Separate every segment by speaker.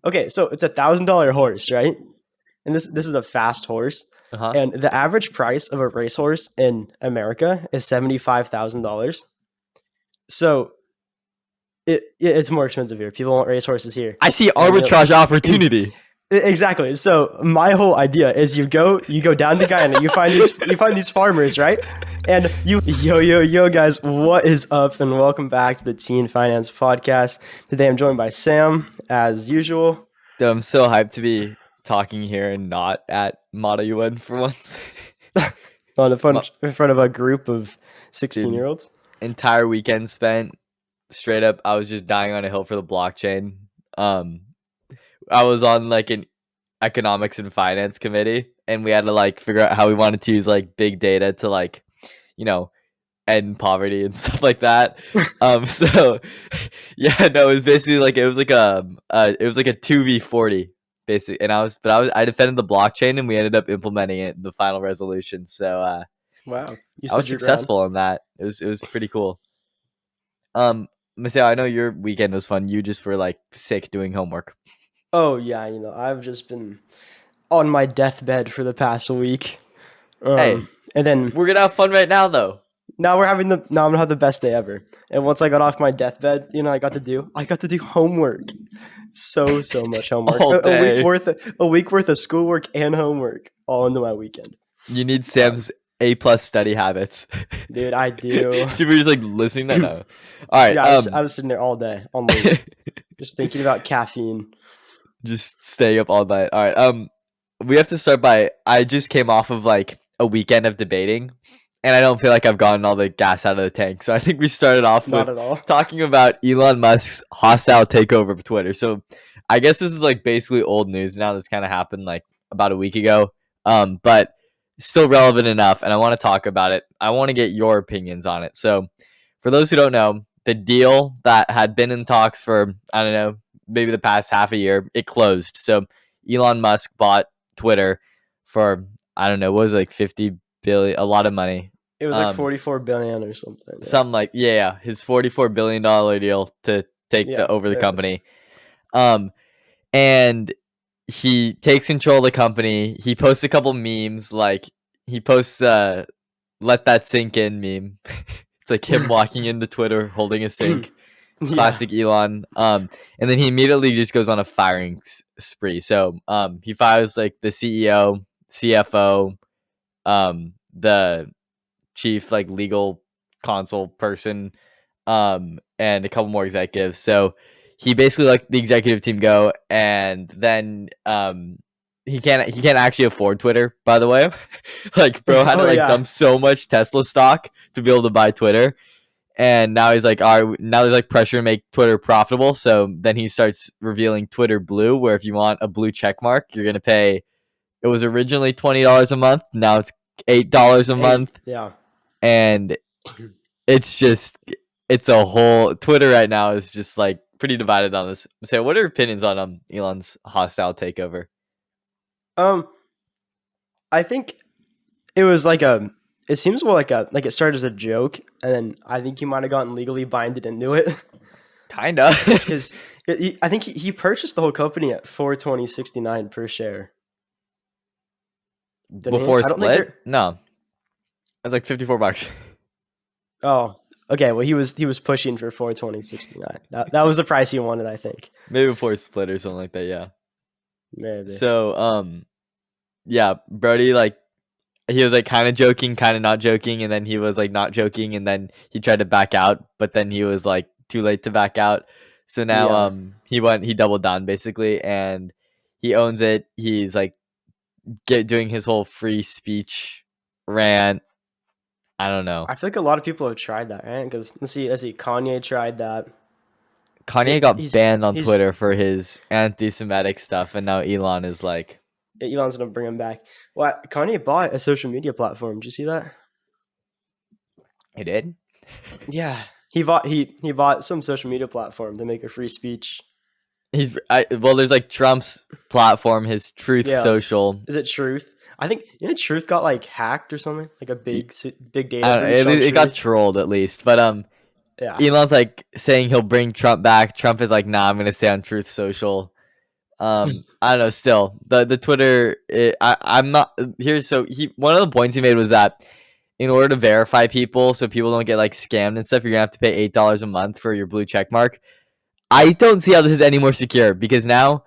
Speaker 1: Okay, so it's $1,000 horse, right? And this is a fast horse,
Speaker 2: Uh-huh.
Speaker 1: and the average price of a racehorse in America is $75,000. So it's more expensive here. People want racehorses here.
Speaker 2: I see
Speaker 1: And
Speaker 2: arbitrage opportunity.
Speaker 1: exactly. So my whole idea is you go down to Guyana, you find these farmers, right? And yo guys, what is up? And welcome back to the Teen Finance Podcast. Today I'm joined by Sam as usual.
Speaker 2: Dude, I'm so hyped to be talking here and not at Mata UN for once.
Speaker 1: In front of a group of 16-year-olds.
Speaker 2: Entire weekend spent straight up. I was just dying on a hill for the blockchain. I was on like an economics and finance committee, and we had to like figure out how we wanted to use like big data to like, end poverty and stuff like that. So yeah, no, it was basically like it was like a 2v40 basically, and I defended the blockchain, and we ended up implementing it in the final resolution. So
Speaker 1: Wow,
Speaker 2: I was successful in that. It was pretty cool. Maseo, I know your weekend was fun. You just were like sick doing homework.
Speaker 1: Oh yeah, I've just been on my deathbed for the past week.
Speaker 2: Hey,
Speaker 1: and then
Speaker 2: we're gonna have fun right now, though.
Speaker 1: Now I'm gonna have the best day ever. And once I got off my deathbed, I got to do homework. So much homework.
Speaker 2: All day.
Speaker 1: A week worth of schoolwork and homework all into my weekend.
Speaker 2: You need Sam's A+ study habits.
Speaker 1: Dude, I do.
Speaker 2: Dude, we're just like listening to that. All right.
Speaker 1: Yeah, I was sitting there all day on the just thinking about caffeine.
Speaker 2: Just staying up all night. All right. We have to start by I just came off of like a weekend of debating, and I don't feel like I've gotten all the gas out of the tank. So I think we started off with talking about Elon Musk's hostile takeover of Twitter. So I guess this is like basically old news now. This kind of happened like about a week ago. But still relevant enough, and I want to talk about it. I want to get your opinions on it. So for those who don't know, the deal that had been in talks for, I don't know, maybe the past half a year, it closed. So Elon Musk bought Twitter for, I don't know, what was it, like 50 billion, a lot of money.
Speaker 1: It was like 44 billion or something.
Speaker 2: Yeah. Something like, yeah, his $44 billion deal to take over the company. And he takes control of the company. He posts a couple memes, like he posts let that sink in meme. It's like him walking into Twitter holding a sink. Classic Elon. And then he immediately just goes on a firing spree. So he fires like the CEO, CFO, the chief like legal console person, and a couple more executives. So he basically let the executive team go, and then he can't actually afford Twitter, by the way. Like, bro had to dump so much Tesla stock to be able to buy Twitter. And now he's like, all right, now there's like pressure to make Twitter profitable. So then he starts revealing Twitter Blue, where if you want a blue check mark, you're gonna pay. It was originally $20 a month. Now it's $8 a month.
Speaker 1: Yeah.
Speaker 2: And it's a whole Twitter right now is just like pretty divided on this. So what are your opinions on Elon's hostile takeover?
Speaker 1: I think it was like it seems more like it started as a joke, and then I think he might have gotten legally binded into it.
Speaker 2: Kinda.
Speaker 1: Because I think he purchased the whole company at $420.69 per share.
Speaker 2: Before split? No. It's like $54.
Speaker 1: Oh, okay. Well, he was pushing for $420.69. That was the price he wanted, I think.
Speaker 2: Maybe before split or something like that. Yeah.
Speaker 1: Maybe.
Speaker 2: So, yeah, Brody, like, he was like kind of joking, kind of not joking, and then he was like not joking, and then he tried to back out, but then he was like too late to back out. So now, he doubled down basically, and he owns it. He's like doing his whole free speech rant. I don't know.
Speaker 1: I feel like a lot of people have tried that, right? Because let's see, Kanye tried that.
Speaker 2: Kanye got banned on Twitter for his anti-Semitic stuff, and now Elon is like,
Speaker 1: Elon's gonna bring him back. Well, Kanye bought a social media platform. Did you see that?
Speaker 2: He did?
Speaker 1: Yeah, he bought some social media platform to make a free speech.
Speaker 2: There's like Trump's platform, his Truth Social.
Speaker 1: Is it Truth? I think Truth got like hacked or something, like a big data.
Speaker 2: It got trolled at least, but Elon's like saying he'll bring Trump back. Trump is like, nah, I'm gonna stay on Truth Social. I don't know. Still, the Twitter. I'm not here. So one of the points he made was that in order to verify people, so people don't get like scammed and stuff, you're gonna have to pay $8 a month for your blue check mark. I don't see how this is any more secure because now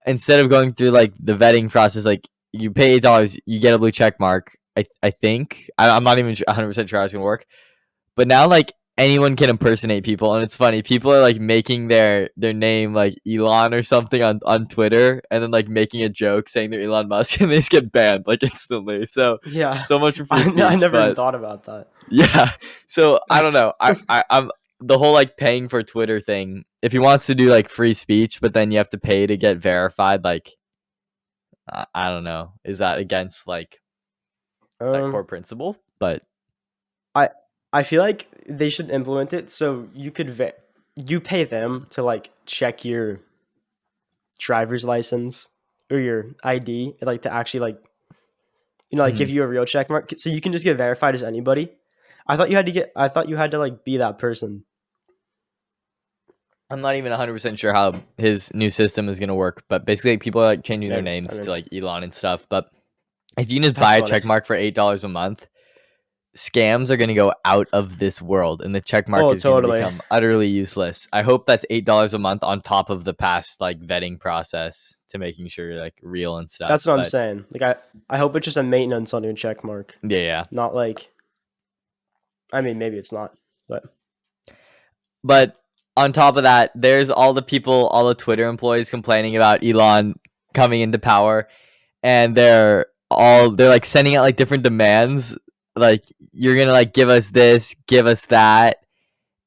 Speaker 2: instead of going through like the vetting process, like you pay $8, you get a blue check mark. I think I'm not even 100% sure how it's gonna work. But now like anyone can impersonate people, and it's funny. People are like making their name like Elon or something on Twitter, and then like making a joke saying they're Elon Musk, and they just get banned like instantly. So
Speaker 1: Yeah,
Speaker 2: so much for free speech.
Speaker 1: I never even
Speaker 2: but
Speaker 1: thought about that.
Speaker 2: yeah. So I don't
Speaker 1: That's-
Speaker 2: know. I'm the whole like paying for Twitter thing. If he wants to do like free speech, but then you have to pay to get verified, like I don't know. Is that against like that core principle? But
Speaker 1: I feel like they should implement it so you could you pay them to like check your driver's license or your ID, like to actually like like give you a real check mark, so you can just get verified as anybody. I thought you had to like be that person.
Speaker 2: I'm not even 100% sure how his new system is going to work, but basically people are like changing their names to like Elon and stuff. But if you just buy a check mark for $8 a month, scams are going to go out of this world, and the check mark is going to become utterly useless. I hope that's $8 a month on top of the past like vetting process to making sure you're like real and stuff.
Speaker 1: That's what I'm saying. Like I hope it's just a maintenance on your check mark.
Speaker 2: Yeah.
Speaker 1: Not like, I mean, maybe it's not,
Speaker 2: but on top of that, there's all the Twitter employees complaining about Elon coming into power, and they're like sending out like different demands, like you're gonna like give us this, give us that,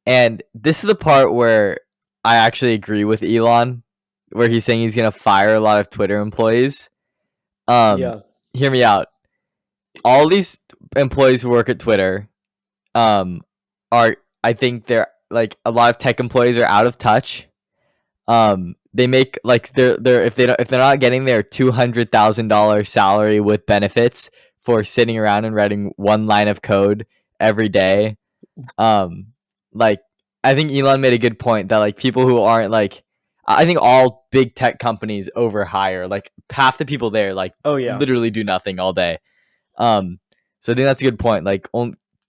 Speaker 2: and this is the part where I actually agree with Elon, where he's saying he's gonna fire a lot of Twitter employees.
Speaker 1: yeah.
Speaker 2: Hear me out. All these employees who work at Twitter, I think they're like a lot of tech employees are out of touch. They make like they're if they're not getting their $200,000 salary with benefits for sitting around and writing one line of code every day. Like I think Elon made a good point that like people who aren't like, I think all big tech companies overhire. Like half the people there like literally do nothing all day. So I think that's a good point. Like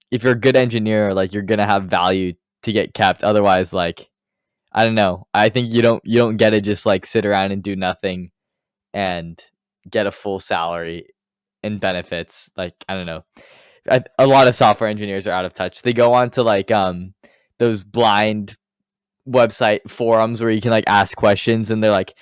Speaker 2: if you're a good engineer, like you're gonna have value to get kept. Otherwise, like I don't know. I think you don't get to just like sit around and do nothing and get a full salary and benefits. Like I don't know. A lot of software engineers are out of touch. They go on to like those blind website forums where you can like ask questions, and they're like,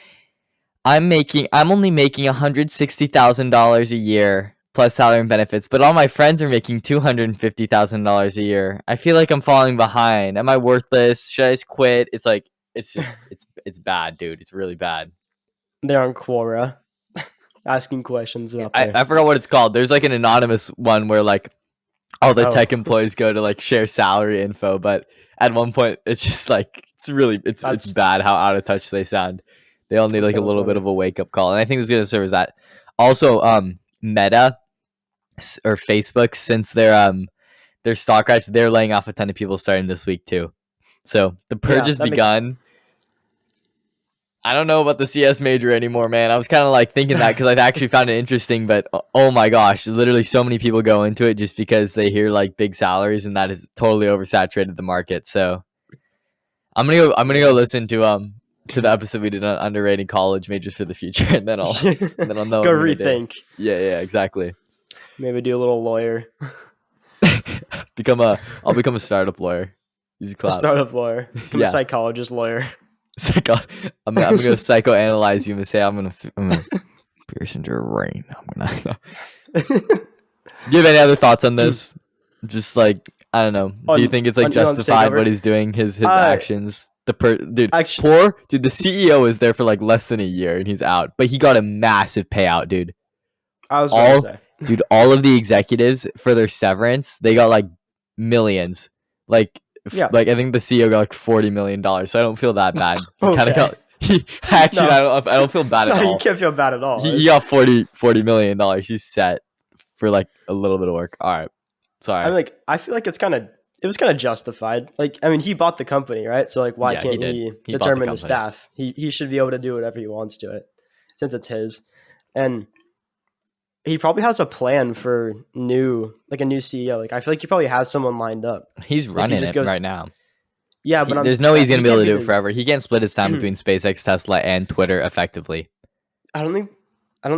Speaker 2: I'm only making $160,000 a year plus salary and benefits, but all my friends are making $250,000 a year. I feel like I'm falling behind. Am I worthless? Should I just quit? It's like it's just it's bad, dude. It's really bad.
Speaker 1: They're on Quora asking questions about
Speaker 2: I forgot what it's called. There's like an anonymous one where like all the tech employees go to like share salary info, but at one point it's just like it's bad how out of touch they sound. They all need like a little bit of a wake up call, and I think it's gonna serve as that. Also, Meta or Facebook, since their stock crash, they're laying off a ton of people starting this week too. So the purge has begun. I don't know about the CS major anymore, man. I was kind of like thinking that because I actually found it interesting, but oh my gosh, literally so many people go into it just because they hear like big salaries, and that has totally oversaturated the market. So I'm gonna go listen to the episode we did on underrated college majors for the future, and then I'll know.
Speaker 1: Go rethink.
Speaker 2: Yeah, exactly.
Speaker 1: Maybe do a little lawyer.
Speaker 2: I'll become a startup lawyer. Easy clap.
Speaker 1: A startup lawyer. Become a psychologist lawyer.
Speaker 2: I'm gonna psychoanalyze you and say I'm gonna pierce into your brain. Do you have any other thoughts on this? Just like I don't know. Do you think it's like justified what he's doing? His actions. The CEO is there for like less than a year and he's out, but he got a massive payout, dude.
Speaker 1: I was about to say.
Speaker 2: Dude, all of the executives for their severance, they got like millions. Like I think the CEO got like $40 million, so I don't feel that bad. I don't feel bad at all.
Speaker 1: You can't feel bad at all.
Speaker 2: He got $40 million. He's set for like a little bit of work. All right, sorry.
Speaker 1: I feel like it's kind of it was kind of justified. Like, I mean, he bought the company, right? So like, why
Speaker 2: Yeah, he
Speaker 1: can't
Speaker 2: did.
Speaker 1: he
Speaker 2: He bought the
Speaker 1: determine the
Speaker 2: company.
Speaker 1: staff? He should be able to do whatever he wants to it, since it's his. And he probably has a plan for a new CEO. Like, I feel like he probably has someone lined up.
Speaker 2: He's
Speaker 1: If he
Speaker 2: running
Speaker 1: just
Speaker 2: it
Speaker 1: goes,
Speaker 2: right now.
Speaker 1: yeah, but
Speaker 2: There's no way he's gonna
Speaker 1: he
Speaker 2: be able
Speaker 1: can't
Speaker 2: to
Speaker 1: be
Speaker 2: do it forever. He can't split his time
Speaker 1: the.
Speaker 2: between SpaceX, Tesla, and Twitter effectively.
Speaker 1: I don't think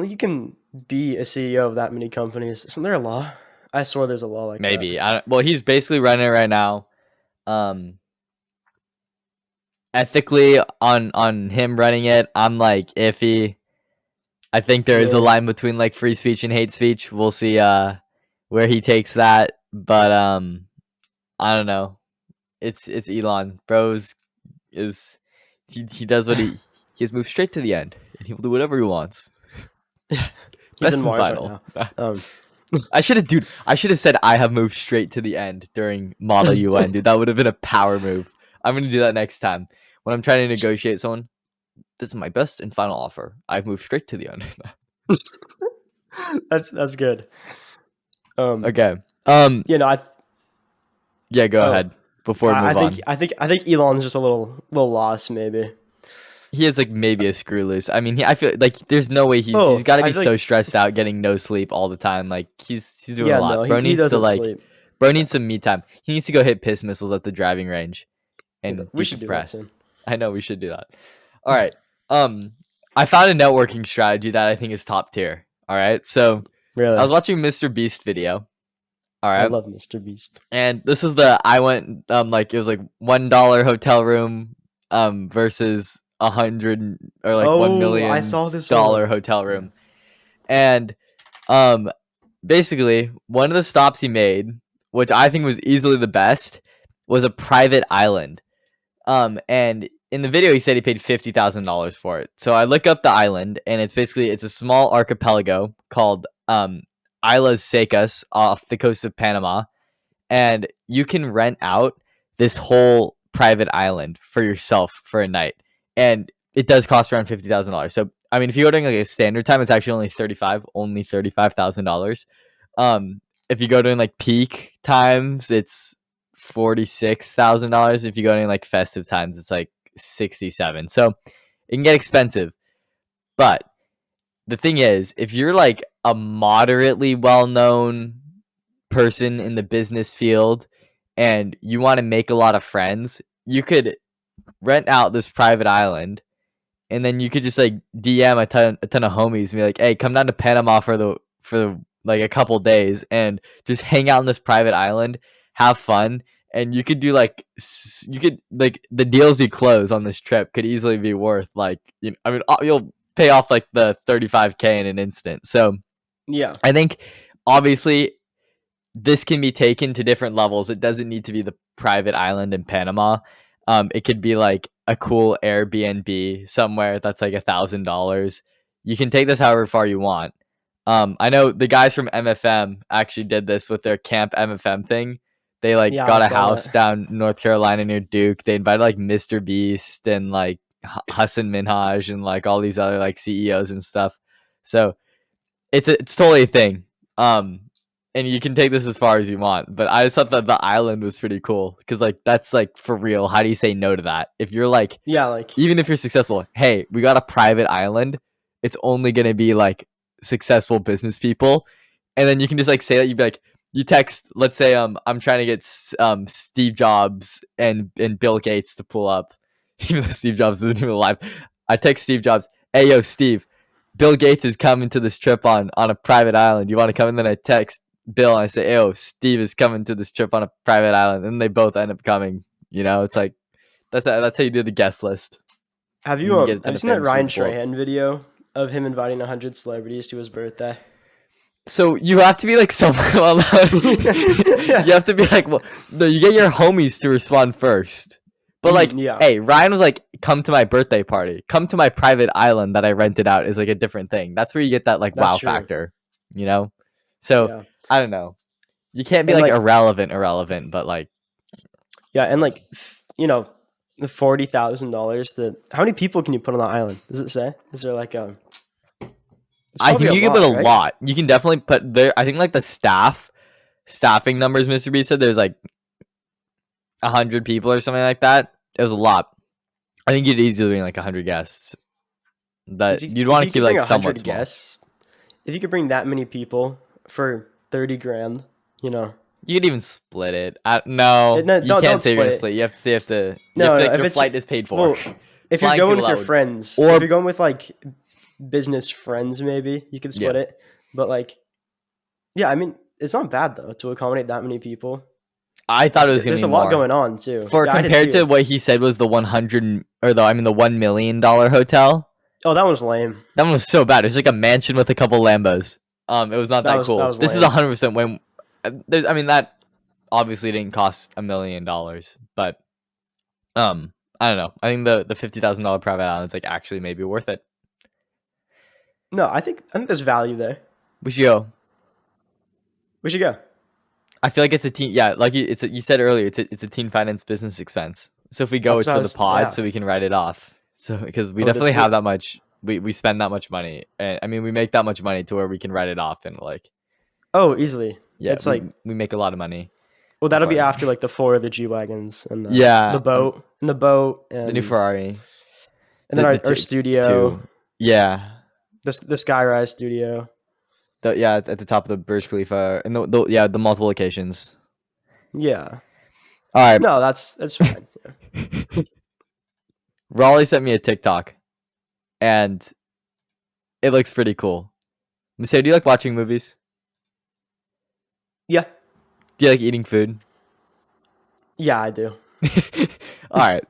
Speaker 1: you can be a CEO of that many companies. Isn't there a law? I swear there's a law like that.
Speaker 2: Maybe. Well, he's basically running it right now. Ethically, on him running it, I'm like iffy. I think there is a
Speaker 1: Really?
Speaker 2: line between like free speech and hate speech. We'll see where he takes that, but I don't know. It's Elon. Bros is he does what he has moved straight to the end, and he'll do whatever he wants.
Speaker 1: He's in
Speaker 2: Best and
Speaker 1: Mars right
Speaker 2: final.
Speaker 1: now.
Speaker 2: I should have said I have moved straight to the end during Model UN, dude. That would have been a power move. I'm gonna do that next time when I'm trying to negotiate someone. This is my best and final offer. I've moved straight to the end.
Speaker 1: That's good.
Speaker 2: Okay.
Speaker 1: You know,
Speaker 2: Yeah, go ahead before we
Speaker 1: I
Speaker 2: move
Speaker 1: think
Speaker 2: on.
Speaker 1: I think Elon's just a little lost, maybe.
Speaker 2: He has like maybe a screw loose. I mean, I feel like there's no way he's got to be
Speaker 1: I feel
Speaker 2: so
Speaker 1: like
Speaker 2: stressed out, getting no sleep all the time. Like he's doing a
Speaker 1: yeah,
Speaker 2: lot.
Speaker 1: no, he doesn't sleep.
Speaker 2: Bro needs some me time. He needs to go hit piss missiles at the driving range and
Speaker 1: We should do that
Speaker 2: decompress.
Speaker 1: soon.
Speaker 2: I know we should do that. All right. I found a networking strategy that I think is top tier. All right. So
Speaker 1: Really,
Speaker 2: I was watching Mr. Beast video. All
Speaker 1: I
Speaker 2: right.
Speaker 1: love Mr. Beast.
Speaker 2: And this is I went like it was like $1 hotel room versus 100 or like $1
Speaker 1: Oh, I
Speaker 2: million
Speaker 1: saw this one.
Speaker 2: hotel room. And um basically one of the stops he made, which I think was easily the best, was a private island. And in the video he said he paid $50,000 for it. So I look up the island, and it's a small archipelago called Islas Secas off the coast of Panama, and you can rent out this whole private island for yourself for a night, and it does cost around $50,000. So I mean, if you go during like a standard time, it's actually only $35,000. If you go during like peak times, it's $46,000. If you go during like festive times, it's like 67. So it can get expensive, but the thing is, if you're like a moderately well-known person in the business field and you want to make a lot of friends, you could rent out this private island, and then you could just like DM a ton of homies and be like, "Hey, come down to Panama for like a couple days and just hang out on this private island, have fun." And you could do like the deals you close on this trip could easily be worth like, I mean, you'll pay off like the 35K in an instant. So
Speaker 1: Yeah,
Speaker 2: I think obviously this can be taken to different levels. It doesn't need to be the private island in Panama. It could be like a cool Airbnb somewhere that's like $1,000. You can take this however far you want. I know the guys from MFM actually did this with their Camp MFM thing. They like
Speaker 1: yeah, I
Speaker 2: got a
Speaker 1: saw
Speaker 2: house
Speaker 1: that.
Speaker 2: down North Carolina near Duke. They invited like Mr. Beast and like Hassan Minhaj and like all these other like CEOs and stuff. So it's totally a thing. And you can take this as far as you want, but I just thought that the island was pretty cool because like that's like for real. How do you say no to that? If you're like,
Speaker 1: Yeah, like
Speaker 2: even if you're successful, hey, we got a private island. It's only gonna be like successful business people, and then you can just like say that you'd be like, you text, let's say I'm trying to get Steve Jobs and Bill Gates to pull up, even though Steve Jobs isn't even alive. I text Steve Jobs, hey yo Steve, Bill Gates is coming to this trip on a private island. You want to come? And then I text Bill and I say, "Yo, Steve is coming to this trip on a private island," and they both end up coming. It's like that's how you do the guest list.
Speaker 1: have
Speaker 2: You can get a
Speaker 1: you
Speaker 2: ton of
Speaker 1: seen that
Speaker 2: famous
Speaker 1: Ryan
Speaker 2: people pull up.
Speaker 1: Strahan video of him inviting 100 celebrities to his birthday?
Speaker 2: So you have to be like someone well known. You have to be like, well, no, you get your homies to respond first. But like,
Speaker 1: Yeah,
Speaker 2: hey, Ryan was like, "Come to my birthday party. Come to my private island that I rented out." Is like a different thing. That's where you get that like
Speaker 1: that's
Speaker 2: wow
Speaker 1: true.
Speaker 2: factor. You know. So
Speaker 1: Yeah,
Speaker 2: I don't know. You can't be
Speaker 1: and
Speaker 2: like
Speaker 1: like
Speaker 2: irrelevant, but like
Speaker 1: yeah, and like the $40,000. How many people can you put on the island? Does it say? Is there like a? It's
Speaker 2: I
Speaker 1: probably
Speaker 2: think
Speaker 1: a
Speaker 2: you can
Speaker 1: lot,
Speaker 2: put a
Speaker 1: right?
Speaker 2: lot. You can definitely put there. I think like the staffing numbers, Mr. B said there's like 100 people or something like that. It was a lot. I think you'd easily bring like 100 guests. That you'd
Speaker 1: If
Speaker 2: want
Speaker 1: you
Speaker 2: to keep
Speaker 1: could bring
Speaker 2: like somewhat
Speaker 1: 100
Speaker 2: small.
Speaker 1: guests, if you could bring that many people for 30 grand, you know.
Speaker 2: You could even split it. No,
Speaker 1: No,
Speaker 2: you can't
Speaker 1: don't
Speaker 2: say you're
Speaker 1: split
Speaker 2: gonna
Speaker 1: it.
Speaker 2: split. You have to say you have
Speaker 1: No,
Speaker 2: to
Speaker 1: no.
Speaker 2: like
Speaker 1: If
Speaker 2: your
Speaker 1: it's
Speaker 2: flight is paid for.
Speaker 1: well, if you're
Speaker 2: Flying
Speaker 1: going
Speaker 2: people
Speaker 1: with your
Speaker 2: out would,
Speaker 1: friends, if
Speaker 2: or
Speaker 1: you're going with like business friends, maybe you could
Speaker 2: yeah.
Speaker 1: split it. But like, yeah, I mean, it's not bad though to accommodate that many people.
Speaker 2: I thought it was gonna
Speaker 1: There's
Speaker 2: be
Speaker 1: a lot
Speaker 2: more.
Speaker 1: going on too.
Speaker 2: For
Speaker 1: Yeah, I did
Speaker 2: compared to
Speaker 1: too.
Speaker 2: what he said was the 100 or the $1 million hotel.
Speaker 1: Oh, that was lame.
Speaker 2: That one was so bad. It was like a mansion with a couple Lambos. It was not that
Speaker 1: That
Speaker 2: cool.
Speaker 1: was
Speaker 2: This is
Speaker 1: lame.
Speaker 2: 100% when there's. I mean that obviously didn't cost $1 million, but I don't know. I think the $50,000 private island's like actually maybe worth it.
Speaker 1: No, I think there's value there.
Speaker 2: We should go.
Speaker 1: We should go.
Speaker 2: I feel like it's a teen. Yeah, like you said earlier, it's a teen finance business expense. So if we go,
Speaker 1: That's
Speaker 2: it's
Speaker 1: what I
Speaker 2: for the
Speaker 1: was.
Speaker 2: pod,
Speaker 1: Yeah.
Speaker 2: so we can write it off. So because we
Speaker 1: Oh, this
Speaker 2: definitely have
Speaker 1: would.
Speaker 2: that much. We spend that much money. And, I mean, we make that much money to where we can write it off and like
Speaker 1: Oh, easily.
Speaker 2: yeah,
Speaker 1: It's like,
Speaker 2: we make a lot of money.
Speaker 1: well, that'll be
Speaker 2: Before.
Speaker 1: after like the 4 of the G wagons and
Speaker 2: Yeah,
Speaker 1: the boat and the boat
Speaker 2: the new
Speaker 1: and
Speaker 2: Ferrari,
Speaker 1: then our studio,
Speaker 2: two. Yeah,
Speaker 1: the Skyrise studio.
Speaker 2: at the top of the Burj Khalifa and the multiple locations.
Speaker 1: Yeah.
Speaker 2: All right,
Speaker 1: No, that's fine. Yeah.
Speaker 2: Raleigh sent me a TikTok, and it looks pretty cool. Maseo, do you like watching movies?
Speaker 1: Yeah.
Speaker 2: Do you like eating food?
Speaker 1: Yeah, I do.
Speaker 2: All right.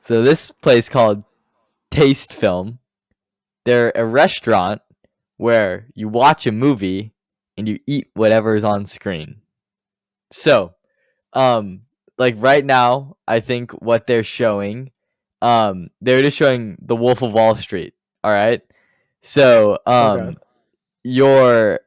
Speaker 2: So this place called Taste Film. They're a restaurant where you watch a movie and you eat whatever is on screen. So, like right now, I think what they're showing, they're just showing The Wolf of Wall Street. All right. So,
Speaker 1: Okay.
Speaker 2: you're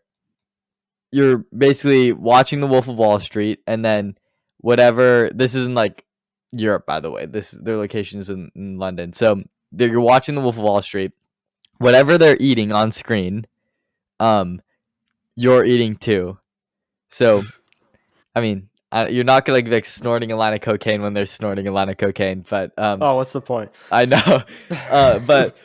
Speaker 2: basically watching The Wolf of Wall Street, and then whatever. This is in like Europe, by the way. Their location is in London. So you're watching The Wolf of Wall Street. Whatever they're eating on screen, you're eating too. So, I mean, you're not gonna like snorting a line of cocaine when they're snorting a line of cocaine, but
Speaker 1: Oh, what's the point?
Speaker 2: I know, but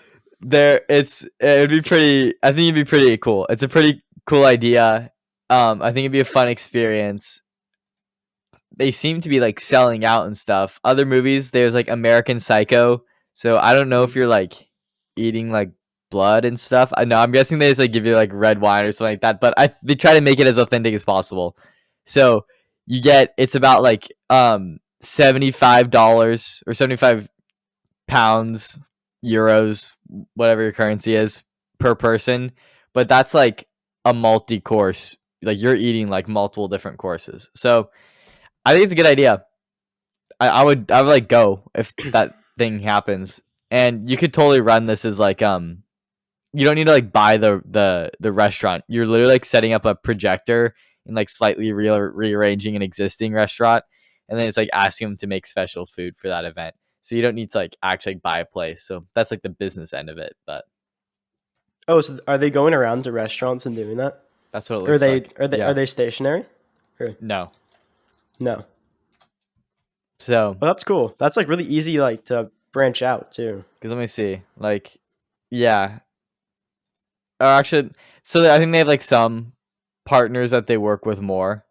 Speaker 2: it'd be pretty. I think it'd be pretty cool. It's a pretty cool idea. I think it'd be a fun experience. They seem to be like selling out and stuff. Other movies, there's like American Psycho. So I don't know if you're like eating like blood and stuff. I know I'm guessing they just like give you like red wine or something like that. But they try to make it as authentic as possible. So it's about like $75 or 75 pounds, euros, whatever your currency is per person. But that's like a multi-course. Like you're eating like multiple different courses. So I think it's a good idea. I would like go if that thing happens. And you could totally run this as like you don't need to like buy the restaurant. You're literally like setting up a projector and like slightly rearranging an existing restaurant, and then it's like asking them to make special food for that event. So you don't need to like actually buy a place. So that's like the business end of it, but
Speaker 1: Oh, so are they going around to restaurants and doing that?
Speaker 2: that's what it
Speaker 1: Or
Speaker 2: looks like.
Speaker 1: are they stationary? Or
Speaker 2: No.
Speaker 1: no.
Speaker 2: So,
Speaker 1: Well, that's cool. That's like really easy like to branch out too.
Speaker 2: because let me see. Like, yeah. Or actually, so I think they have like some partners that they work with more.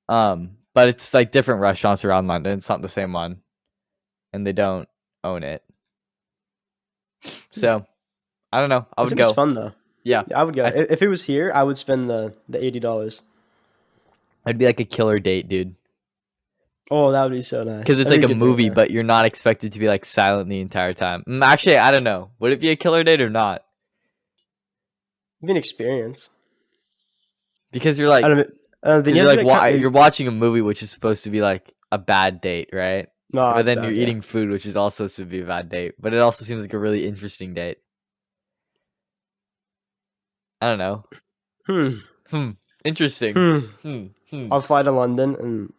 Speaker 2: But it's like different restaurants around London. It's not the same one, and they don't own it. So, I don't know. I
Speaker 1: It
Speaker 2: would
Speaker 1: seems
Speaker 2: go.
Speaker 1: fun though.
Speaker 2: Yeah,
Speaker 1: I would go.
Speaker 2: I-
Speaker 1: If it was here, I would spend the $80.
Speaker 2: it'd be like a killer date, dude.
Speaker 1: Oh, that would be so nice.
Speaker 2: Because it's
Speaker 1: That'd
Speaker 2: like
Speaker 1: be
Speaker 2: a
Speaker 1: good date,
Speaker 2: movie,
Speaker 1: yeah.
Speaker 2: but you're not expected to be like silent the entire time. Actually, I don't know. Would it be a killer date or not?
Speaker 1: It'd be an experience.
Speaker 2: Because you're like,
Speaker 1: I don't know. Then
Speaker 2: 'cause
Speaker 1: you
Speaker 2: you're
Speaker 1: have
Speaker 2: like,
Speaker 1: to, like,
Speaker 2: you're watching a movie which is supposed to be like a bad date, right?
Speaker 1: no,
Speaker 2: But
Speaker 1: it's
Speaker 2: then
Speaker 1: bad,
Speaker 2: you're
Speaker 1: yeah.
Speaker 2: eating food, which is also supposed to be a bad date. But it also seems like a really interesting date. I don't know. Interesting.
Speaker 1: I'll fly to London and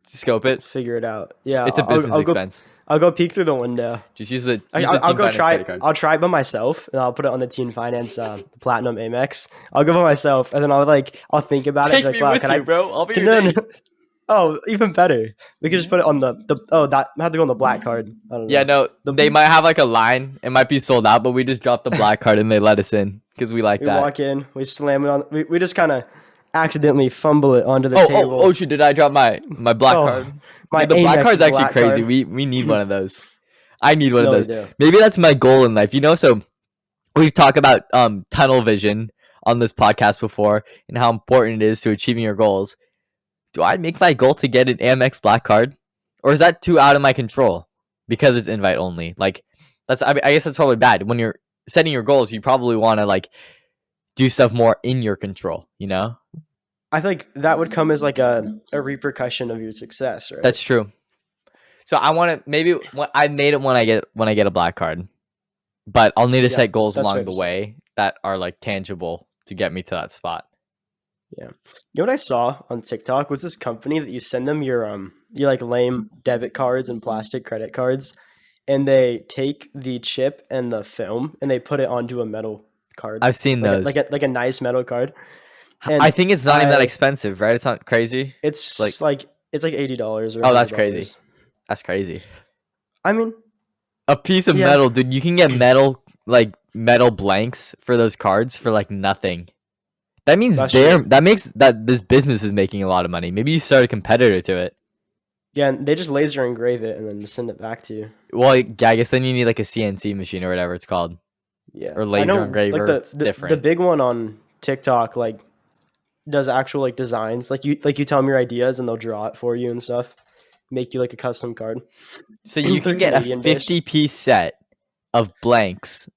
Speaker 2: Scope it.
Speaker 1: figure it out. Yeah,
Speaker 2: It's a business expense.
Speaker 1: I'll go peek through the window.
Speaker 2: Just use the.
Speaker 1: I'll
Speaker 2: Teen
Speaker 1: go
Speaker 2: Finance
Speaker 1: try.
Speaker 2: credit card.
Speaker 1: I'll try it by myself, and I'll put it on the Teen Finance Platinum Amex. I'll go by myself, and then I'll think about it.
Speaker 2: Take
Speaker 1: Like,
Speaker 2: me
Speaker 1: wow,
Speaker 2: with
Speaker 1: can
Speaker 2: you,
Speaker 1: I,
Speaker 2: bro. I'll be
Speaker 1: can,
Speaker 2: your
Speaker 1: no,
Speaker 2: date.
Speaker 1: Oh, even better. We could just put it on the that had to go on the black card. I don't know.
Speaker 2: Yeah, no,
Speaker 1: The-
Speaker 2: they might have like a line. It might be sold out, but we just dropped the black card and they let us in because we like
Speaker 1: We
Speaker 2: that.
Speaker 1: walk in, we slam it on. We just kind of accidentally fumble it onto the table.
Speaker 2: Oh, shoot! Did I drop my black
Speaker 1: Oh,
Speaker 2: card?
Speaker 1: my
Speaker 2: Dude, the black
Speaker 1: Amex
Speaker 2: card's actually
Speaker 1: black
Speaker 2: crazy.
Speaker 1: card.
Speaker 2: We need one of those. I need one
Speaker 1: No,
Speaker 2: of
Speaker 1: we
Speaker 2: those.
Speaker 1: do.
Speaker 2: Maybe that's my goal in life. So we've talked about tunnel vision on this podcast before and how important it is to achieving your goals. Do I make my goal to get an Amex black card, or is that too out of my control because it's invite only? Like I guess that's probably bad. When you're setting your goals, you probably want to like do stuff more in your control.
Speaker 1: I think that would come as like a repercussion of your success, right?
Speaker 2: That's true. So I want to maybe I made it when I get a black card, but I'll need to set goals
Speaker 1: that's
Speaker 2: along
Speaker 1: fair
Speaker 2: the
Speaker 1: to say.
Speaker 2: way that are like tangible to get me to that spot.
Speaker 1: Yeah. You know what I saw on TikTok was this company that you send them your like lame debit cards and plastic credit cards, and they take the chip and the film and they put it onto a metal card.
Speaker 2: I've seen
Speaker 1: like
Speaker 2: those.
Speaker 1: like a nice metal card. And
Speaker 2: I think it's not even that expensive, right? It's not crazy.
Speaker 1: It's
Speaker 2: like-
Speaker 1: like it's like $80 or
Speaker 2: Oh, that's
Speaker 1: $100.
Speaker 2: crazy. That's crazy.
Speaker 1: I mean,
Speaker 2: A piece of
Speaker 1: Yeah.
Speaker 2: metal, dude. You can get metal blanks for those cards for like nothing. That means
Speaker 1: That's true.
Speaker 2: that makes that this business is making a lot of money. Maybe you start a competitor to it.
Speaker 1: yeah, and they just laser engrave it and then just send it back to you.
Speaker 2: Well, yeah, I guess then you need like a CNC machine or whatever it's called.
Speaker 1: Yeah.
Speaker 2: Or
Speaker 1: I
Speaker 2: laser
Speaker 1: know,
Speaker 2: engraver,
Speaker 1: Like
Speaker 2: it's
Speaker 1: the
Speaker 2: different.
Speaker 1: big one on TikTok like does actual like designs. Like you tell them your ideas and they'll draw it for you and stuff. Make you like a custom card.
Speaker 2: So you
Speaker 1: They're
Speaker 2: can get a
Speaker 1: Canadian based.
Speaker 2: 50-piece set of blanks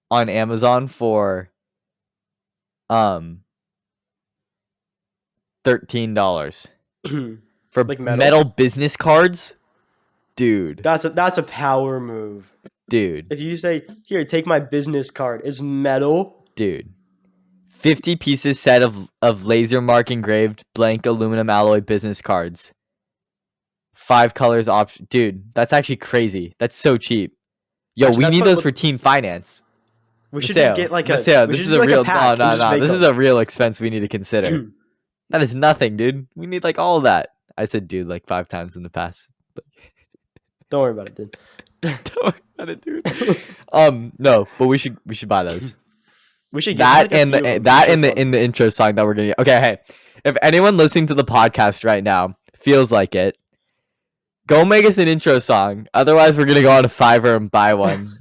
Speaker 2: on Amazon for $13 for
Speaker 1: Like
Speaker 2: metal business cards, dude.
Speaker 1: That's a power move.
Speaker 2: Dude,
Speaker 1: If you say, "Here, take my business card," it's metal.
Speaker 2: dude. 50 pieces set of laser mark engraved blank aluminum alloy business cards. 5 colors option. Dude, that's actually crazy. That's so cheap. Yo,
Speaker 1: Actually,
Speaker 2: we
Speaker 1: that's
Speaker 2: need
Speaker 1: what-
Speaker 2: those for team finance.
Speaker 1: We should
Speaker 2: Maseo,
Speaker 1: just get like a.
Speaker 2: Maseo,
Speaker 1: we
Speaker 2: this
Speaker 1: should
Speaker 2: is
Speaker 1: just
Speaker 2: a
Speaker 1: do, like,
Speaker 2: real
Speaker 1: pack and just make
Speaker 2: This is
Speaker 1: them.
Speaker 2: a real expense we need to consider. That is nothing, dude. We need like all of that. I said dude like 5 times in the past.
Speaker 1: Don't worry about it, dude.
Speaker 2: Don't worry about it, dude. No, but we should buy those.
Speaker 1: We should get
Speaker 2: That
Speaker 1: like, a
Speaker 2: and
Speaker 1: few
Speaker 2: the
Speaker 1: of them.
Speaker 2: that
Speaker 1: They're
Speaker 2: in the
Speaker 1: fun.
Speaker 2: in the intro song that we're gonna get. Okay, hey, if anyone listening to the podcast right now feels like it, go make us an intro song. Otherwise, we're gonna go on to Fiverr and buy one.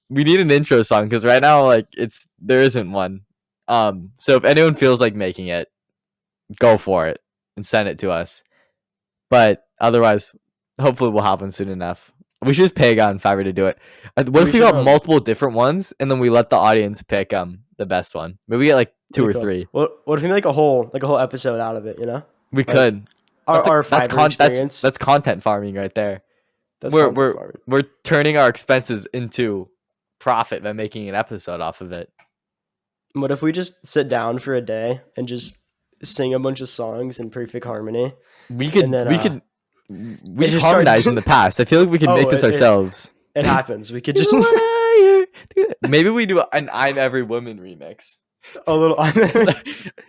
Speaker 2: We need an intro song because right now, like, there isn't one. So if anyone feels like making it, go for it and send it to us. But otherwise, hopefully, we'll have one soon enough. We should just pay a guy on Fiverr to do it. What
Speaker 1: We
Speaker 2: if we
Speaker 1: should,
Speaker 2: got multiple different ones and then we let the audience pick the best one? Maybe we get like 2 or
Speaker 1: Pretty cool.
Speaker 2: 3.
Speaker 1: What if we make a whole episode out of it? You know,
Speaker 2: We could.
Speaker 1: our Fiverr experience.
Speaker 2: That's content farming right there.
Speaker 1: That's
Speaker 2: we're
Speaker 1: content farming.
Speaker 2: we're turning our expenses into profit by making an episode off of it.
Speaker 1: What if we just sit down for a day and just sing a bunch of songs in perfect harmony?
Speaker 2: We could
Speaker 1: And then,
Speaker 2: we
Speaker 1: just start
Speaker 2: harmonized in
Speaker 1: doing-
Speaker 2: the past. I feel like we could
Speaker 1: Oh,
Speaker 2: make this
Speaker 1: it-
Speaker 2: ourselves.
Speaker 1: It happens. We could just
Speaker 2: Maybe we do an I'm Every Woman remix.
Speaker 1: a little.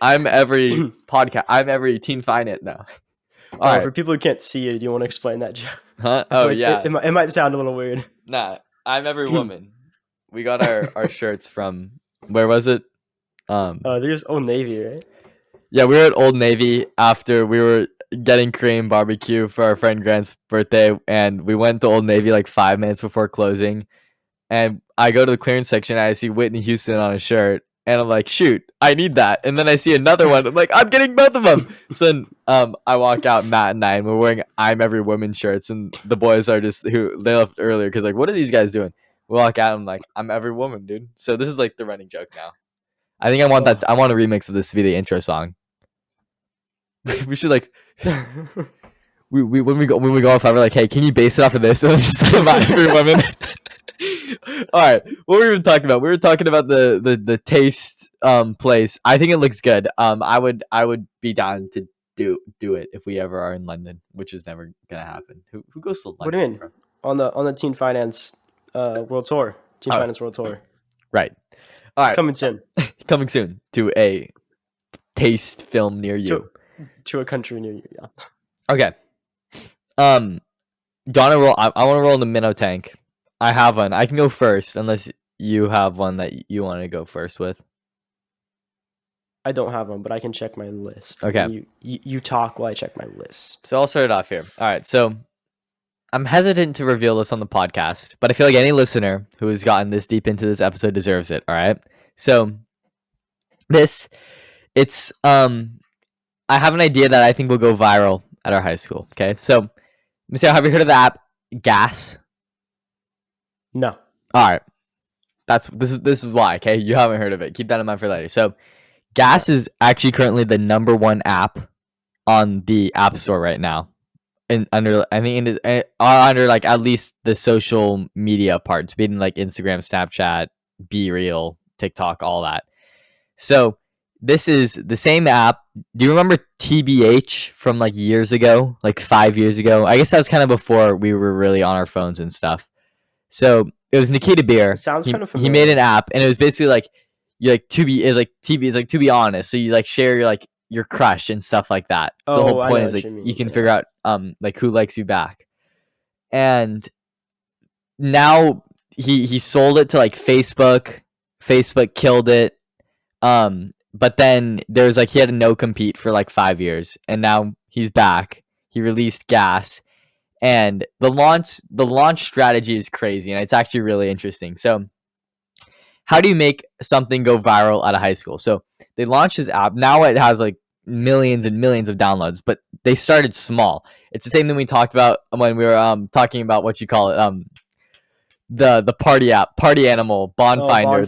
Speaker 2: I'm every podcast. I'm every teen finance now. All right.
Speaker 1: For people who can't see you, do you want to explain that joke?
Speaker 2: Huh?
Speaker 1: I feel
Speaker 2: Oh
Speaker 1: like
Speaker 2: yeah.
Speaker 1: it might sound a little weird.
Speaker 2: Nah. I'm every woman. We got our shirts from where was it?
Speaker 1: There's Old Navy, right?
Speaker 2: Yeah, we were at Old Navy after we were getting Korean barbecue for our friend Grant's birthday, and we went to Old Navy like 5 minutes before closing. And I go to the clearance section, and I see Whitney Houston on a shirt, and I'm like, shoot, I need that. And then I see another one. I'm like, I'm getting both of them. So then I walk out, Matt and I, and we're wearing I'm Every Woman shirts, and the boys are they left earlier because like, what are these guys doing? We walk out, and I'm like, I'm every woman, dude. So this is like the running joke now. I think I want I want a remix of this to be the intro song. We should like we when we go off, I'm like, hey, can you base it off of this? And just say about every woman. All right, what were we even talking about? We were talking about the taste place. I think it looks good. I would be down to do it if we ever are in London, which is never gonna happen. Who goes to London?
Speaker 1: What do you mean?
Speaker 2: Bro?
Speaker 1: On the Teen Finance World Tour, Finance World Tour,
Speaker 2: Right. All right.
Speaker 1: coming soon
Speaker 2: Coming soon to a taste film near you.
Speaker 1: to a country near you. Yeah.
Speaker 2: Okay. Um, gonna roll. I want to roll in the minnow tank. I have one. I can go first, unless you have one that you want to go first with.
Speaker 1: I don't have one, but I can check my list.
Speaker 2: Okay.
Speaker 1: And you talk while I check my list.
Speaker 2: So I'll start it off here. All right. So I'm hesitant to reveal this on the podcast, but I feel like any listener who has gotten this deep into this episode deserves it. All right. So this, it's I have an idea that I think will go viral at our high school. Okay. So, Maseo, have you heard of the app Gas?
Speaker 1: No.
Speaker 2: All right. This is why. Okay. You haven't heard of it. Keep that in mind for later. So, Gas is actually currently the number one app on the App Store right now. And under, I think it is under like at least the social media parts, being like Instagram, Snapchat, Be Real, TikTok, all that. So this is the same app. Do you remember TBH from like years ago, like 5 years ago? I guess that was kind of before we were really on our phones and stuff. So it was Nikita Beer.
Speaker 1: It sounds kind of
Speaker 2: He
Speaker 1: familiar.
Speaker 2: made an app, and it was basically like you like to be is like TB is like to be honest. So you like share your like your crush and stuff like that. So the whole
Speaker 1: I
Speaker 2: point
Speaker 1: know
Speaker 2: is
Speaker 1: what
Speaker 2: like
Speaker 1: you mean,
Speaker 2: you can
Speaker 1: yeah.
Speaker 2: figure out like who likes you back. And now he sold it to like Facebook. Facebook killed it. But then there's like he had a no compete for like 5 years, and now he's back. He released Gas, and the launch strategy is crazy, and it's actually really interesting. So how do you make something go viral at a high school? So they launched this app. Now it has like millions and millions of downloads, but they started small. It's the same thing we talked about when we were talking about what you call it, the party app, Party Animal, Bondfinder,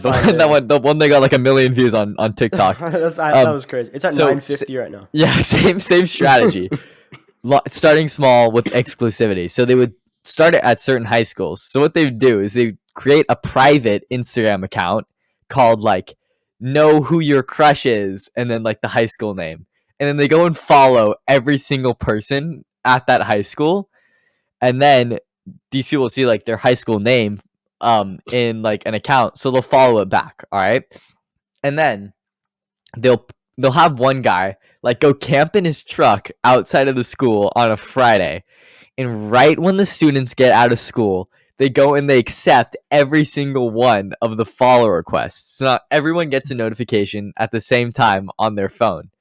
Speaker 2: the one that got like 1 million views on TikTok.
Speaker 1: That was crazy. It's at 950 right now.
Speaker 2: Yeah, same strategy. Starting small with exclusivity. So they would start it at certain high schools. So what they would do is they create a private Instagram account called like know who your crush is, and then like the high school name. And then they go and follow every single person at that high school. And then these people see like their high school name in like an account, so they'll follow it back. All right. And then they'll have one guy like go camp in his truck outside of the school on a Friday, and right when the students get out of school, they go and they accept every single one of the follow requests. So now everyone gets a notification at the same time on their phone.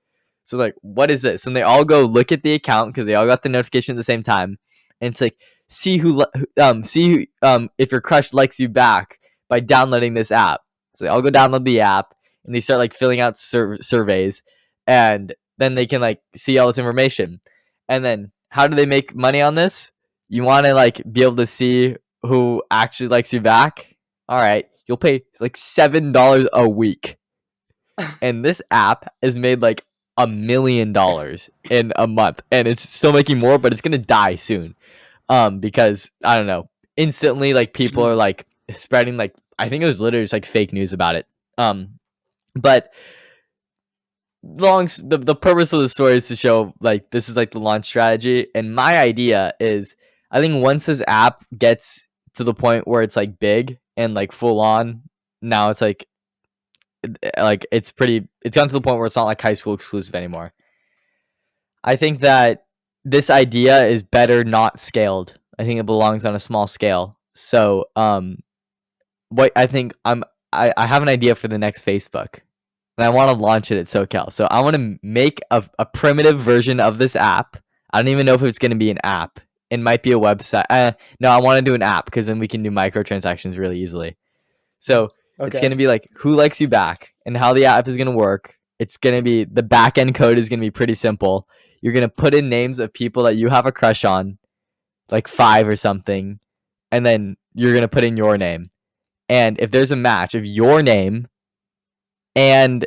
Speaker 2: So like, what is this? And they all go look at the account because they all got the notification at the same time, and it's like see who if your crush likes you back by downloading this app. So they all go download the app, and they start like filling out surveys, and then they can like see all this information. And then how do they make money on this? You want to like be able to see who actually likes you back? All right, you'll pay like $7 a week. And this app is made like $1 million in a month, and it's still making more, but it's gonna die soon. Because I don't know, instantly like people are like spreading like I think it was literally just like fake news about it. But the purpose of the story is to show like this is like the launch strategy, and my idea is I think once this app gets to the point where it's like big and like full on, now it's like it's gone to the point where it's not like high school exclusive anymore. I think that this idea is better not scaled. I think it belongs on a small scale. So what I think I have an idea for the next Facebook, and I want to launch it at SoCal. So I want to make a primitive version of this app. I don't even know if it's going to be an app. It might be a website. No, I want to do an app because then we can do microtransactions really easily. So it's going to be like who likes you back, and how the app is going to work. It's going to be the back end code is going to be pretty simple. You're going to put in names of people that you have a crush on, like 5 or something, and then you're going to put in your name. And if there's a match of your name, and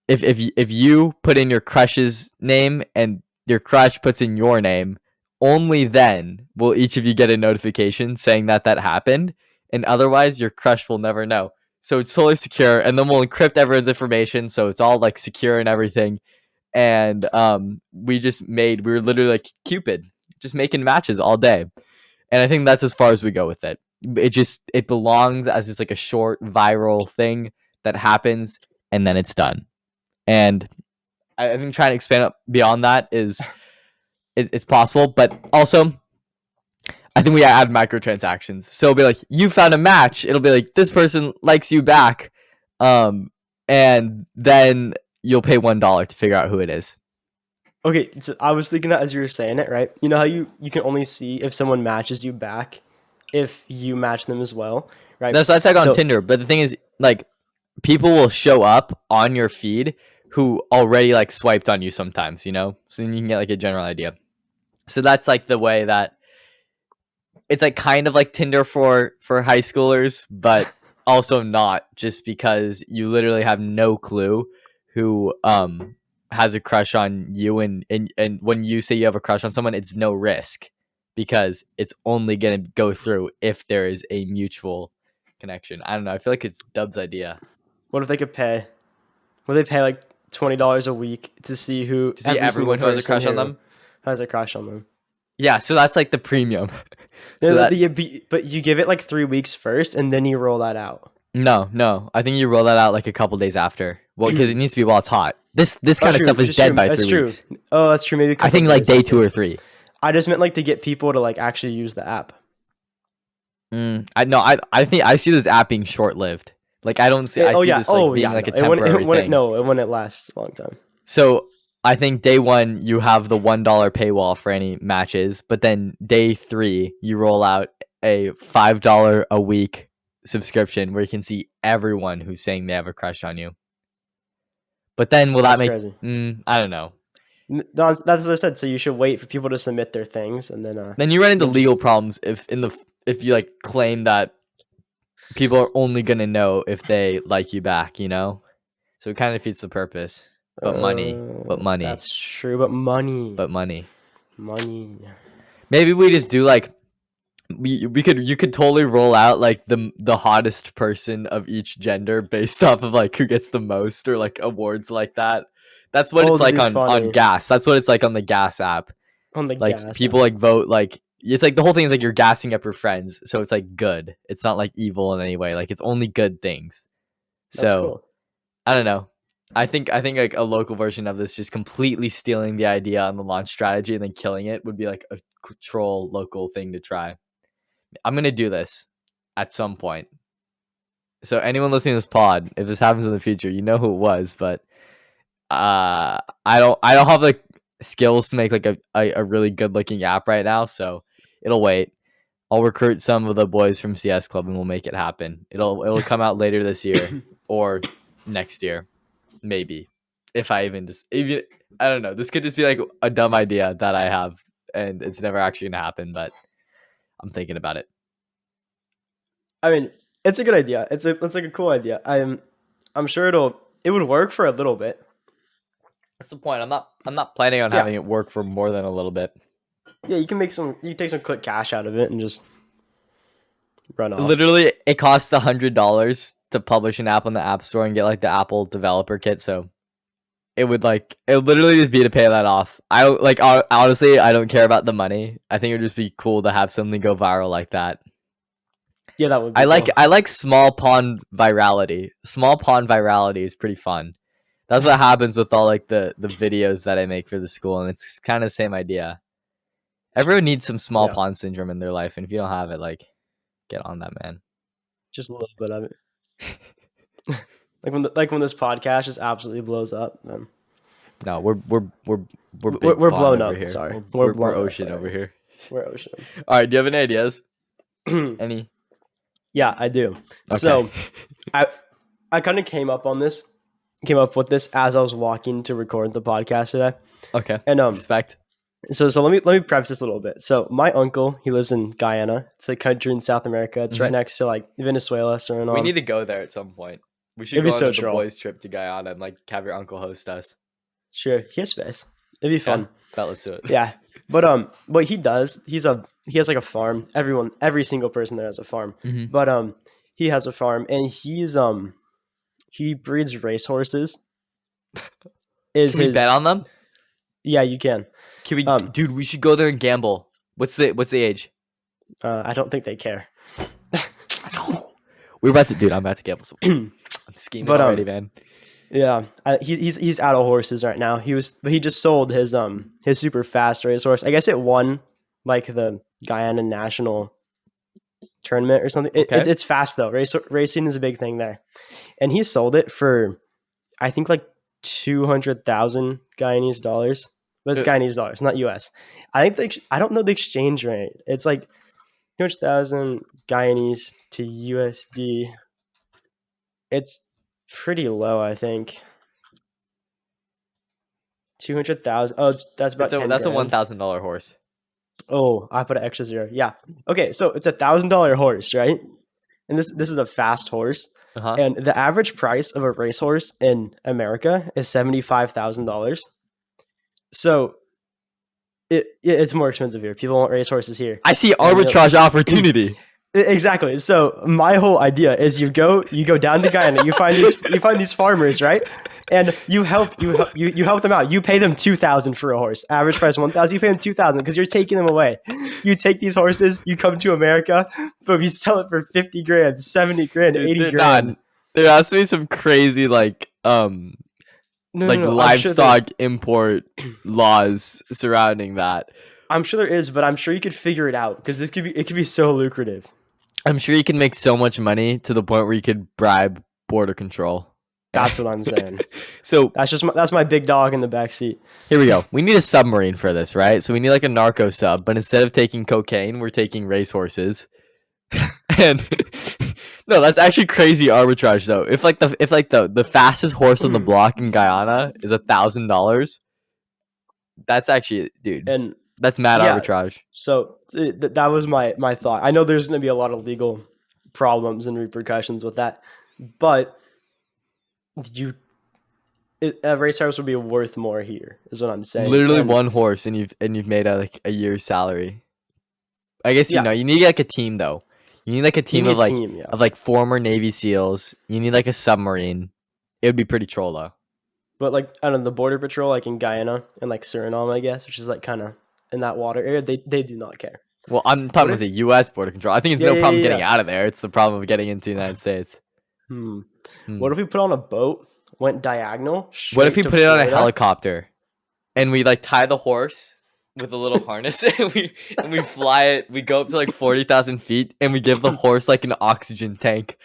Speaker 2: if you put in your crush's name and your crush puts in your name, only then will each of you get a notification saying that happened, and otherwise your crush will never know. So it's totally secure, and then we'll encrypt everyone's information, so it's all like secure and everything. And we were literally like Cupid, just making matches all day. And I think that's as far as we go with it. It belongs as just like a short viral thing that happens, and then it's done. And I think trying to expand up beyond that is it's possible, but also I think we add microtransactions. So it'll be like, you found a match. It'll be like, this person likes you back. And then you'll pay $1 to figure out who it is.
Speaker 1: Okay, so I was thinking that as you were saying it, right? You know how you can only see if someone matches you back if you match them as well, right?
Speaker 2: No, so that's like on
Speaker 1: So-
Speaker 2: Tinder. But the thing is, like, people will show up on your feed who already like swiped on you sometimes, you know? So then you can get like a general idea. So that's like the way that it's like kind of like Tinder for high schoolers, but also not, just because you literally have no clue who has a crush on you, and when you say you have a crush on someone, it's no risk because it's only gonna go through if there is a mutual connection. I don't know. I feel like it's Dub's idea.
Speaker 1: What if they could pay? Would they pay like $20 a week to see who
Speaker 2: To see everyone who has a crush on them?
Speaker 1: Has a crush on them?
Speaker 2: Yeah, so that's like the premium.
Speaker 1: So
Speaker 2: So
Speaker 1: but you give it like 3 weeks first, and then you roll that out.
Speaker 2: No. I think you roll that out like a couple days after. Well, because it needs to be well taught. This kind of
Speaker 1: true,
Speaker 2: stuff is
Speaker 1: just
Speaker 2: dead
Speaker 1: true.
Speaker 2: by
Speaker 1: That's
Speaker 2: 3
Speaker 1: true.
Speaker 2: weeks.
Speaker 1: Oh, that's true. Maybe a
Speaker 2: I
Speaker 1: couple
Speaker 2: think like
Speaker 1: days,
Speaker 2: day
Speaker 1: that's
Speaker 2: 2
Speaker 1: it.
Speaker 2: or 3.
Speaker 1: I just meant like to get people to like actually use the app.
Speaker 2: I think I see this app being short lived. Like I don't see. I see this like being like a temporary thing.
Speaker 1: It wouldn't last a long time.
Speaker 2: So I think day 1 you have the $1 paywall for any matches, but then day 3 you roll out a $5 a week subscription where you can see everyone who's saying they have a crush on you. But then will that
Speaker 1: That's
Speaker 2: make?
Speaker 1: crazy.
Speaker 2: I don't know.
Speaker 1: No, that's what I said. So you should wait for people to submit their things, and then
Speaker 2: Then you run into
Speaker 1: you
Speaker 2: legal
Speaker 1: just-
Speaker 2: problems if you like claim that people are only gonna know if they like you back, you know. So it kind of defeats the purpose. But money.
Speaker 1: That's true. But money. Money.
Speaker 2: Maybe we just do like you could totally roll out like the hottest person of each gender based off of like who gets the most, or like awards like that. That's what it's
Speaker 1: that'd
Speaker 2: like
Speaker 1: be
Speaker 2: on
Speaker 1: funny.
Speaker 2: Gas. That's what it's like on the Gas app.
Speaker 1: On the
Speaker 2: Like
Speaker 1: gas.
Speaker 2: people like vote, like it's like the whole thing is like you're gassing up your friends, so it's like good. It's not like evil in any way. Like it's only good things.
Speaker 1: That's
Speaker 2: So
Speaker 1: cool.
Speaker 2: I don't know. I think like a local version of this, just completely stealing the idea on the launch strategy and then killing it, would be like a troll local thing to try. I'm gonna do this at some point. So anyone listening to this pod, if this happens in the future, you know who it was. But I don't have like skills to make like a really good looking app right now, so it'll wait. I'll recruit some of the boys from CS Club and we'll make it happen. It'll come out later this year or next year, maybe. If I even I don't know. This could just be like a dumb idea that I have and it's never actually gonna happen, but I'm thinking about it.
Speaker 1: I mean, it's a good idea. It's like a cool idea. I'm sure it would work for a little bit.
Speaker 2: That's the point. I'm not planning on having it work for more than a little bit.
Speaker 1: Yeah, you can take some quick cash out of it and just run off.
Speaker 2: Literally, it costs $100 to publish an app on the App Store and get like the Apple developer kit. So it would literally just be to pay that off. Honestly, I don't care about the money. I think it would just be cool to have something go viral like that.
Speaker 1: Yeah, that would be
Speaker 2: cool. I like small pond virality. Small pond virality is pretty fun. That's what happens with all like the videos that I make for the school, and it's kind of the same idea. Everyone needs some small pond syndrome in their life, and if you don't have it, like, get on that, man.
Speaker 1: Just a little bit of it. when this podcast just absolutely blows up, then
Speaker 2: no, we're
Speaker 1: blown up.
Speaker 2: Here.
Speaker 1: Sorry,
Speaker 2: we're ocean over here.
Speaker 1: We're ocean.
Speaker 2: All right, do you have any ideas? Any?
Speaker 1: Yeah, I do.
Speaker 2: Okay.
Speaker 1: So, I kind of came up with this as I was walking to record the podcast today.
Speaker 2: Okay.
Speaker 1: And
Speaker 2: respect.
Speaker 1: So let me preface this a little bit. So my uncle, he lives in Guyana. It's a country in South America. It's right next to like Venezuela. So
Speaker 2: we need to go there at some point. We should go on the boys trip to Guyana and like have your uncle host us.
Speaker 1: Sure, he has space. It'd be fun.
Speaker 2: Yeah, let's do it.
Speaker 1: Yeah, but what he does, he has like a farm. Every single person there has a farm.
Speaker 2: Mm-hmm.
Speaker 1: But he has a farm and he breeds racehorses.
Speaker 2: Can we bet on them?
Speaker 1: Yeah, you can.
Speaker 2: Can we, dude? We should go there and gamble. What's the age?
Speaker 1: I don't think they care.
Speaker 2: I'm about to gamble. So I'm scheming already, man.
Speaker 1: Yeah, he's out of horses right now. He just sold his super fast racehorse. I guess it won like the Guyana national tournament or something.
Speaker 2: Okay.
Speaker 1: It's fast though. Racing is a big thing there, and he sold it for I think like 200,000 Guyanese dollars. But it's
Speaker 2: Uh,
Speaker 1: Guyanese dollars, not US. I don't know the exchange rate. It's like 200,000 Guyanese to USD. It's pretty low, I think. 200,000. Oh, that's about 10
Speaker 2: that's a
Speaker 1: grand.
Speaker 2: $1,000 horse.
Speaker 1: Oh, I put an extra zero. Yeah. Okay, so it's $1,000 horse, right? And this is a fast horse.
Speaker 2: Uh huh.
Speaker 1: And the average price of a racehorse in America is $75,000. So it's more expensive here. People want racehorses here.
Speaker 2: I see
Speaker 1: And
Speaker 2: arbitrage opportunity.
Speaker 1: exactly. So my whole idea is you go down to Guyana, you find these farmers, right? And you help them out. You pay them 2,000 for a horse. Average price 1,000. You pay them 2,000 because you're taking them away. You take these horses, you come to America, but you sell it for 50 grand, 70 grand,
Speaker 2: Dude,
Speaker 1: 80 grand.
Speaker 2: there has to be some crazy
Speaker 1: No,
Speaker 2: like
Speaker 1: no,
Speaker 2: livestock import laws surrounding that.
Speaker 1: I'm sure there is, but I'm sure you could figure it out because it could be so lucrative.
Speaker 2: I'm sure you can make so much money to the point where you could bribe border control.
Speaker 1: That's what I'm saying.
Speaker 2: So
Speaker 1: That's my big dog in the back seat.
Speaker 2: here we go. We need a submarine for this, right? So we need like a narco sub, but instead of taking cocaine, we're taking racehorses. And no, that's actually crazy arbitrage though. If the fastest horse on the block in Guyana is $1,000, that's actually, dude,
Speaker 1: And
Speaker 2: that's mad
Speaker 1: yeah,
Speaker 2: arbitrage.
Speaker 1: so that was my thought. I know there's going to be a lot of legal problems and repercussions with that, but a racehorse would be worth more here, is what I'm saying.
Speaker 2: Literally
Speaker 1: And
Speaker 2: one horse, and you've made like a year's salary. I guess
Speaker 1: yeah,
Speaker 2: you need like a team though. You need like a
Speaker 1: you
Speaker 2: team
Speaker 1: need
Speaker 2: of
Speaker 1: a team, yeah.
Speaker 2: like former Navy SEALs. You need like a submarine. It would be pretty troll though.
Speaker 1: But like I don't know, the border patrol, like in Guyana and like Suriname, I guess, which is like kind of in that water area, they do not care.
Speaker 2: Well, I'm talking with the U.S. border control. I think it's
Speaker 1: Yeah,
Speaker 2: no
Speaker 1: yeah,
Speaker 2: problem
Speaker 1: yeah,
Speaker 2: getting
Speaker 1: yeah.
Speaker 2: out of there. It's the problem of getting into the United States.
Speaker 1: Hmm.
Speaker 2: Hmm.
Speaker 1: What if we put on a boat, went diagonal,
Speaker 2: What if we
Speaker 1: straight to
Speaker 2: put it on a
Speaker 1: Florida?
Speaker 2: helicopter, and we like tie the horse with a little harness, and we fly it. We go up to like 40,000 feet, and we give the horse like an oxygen tank,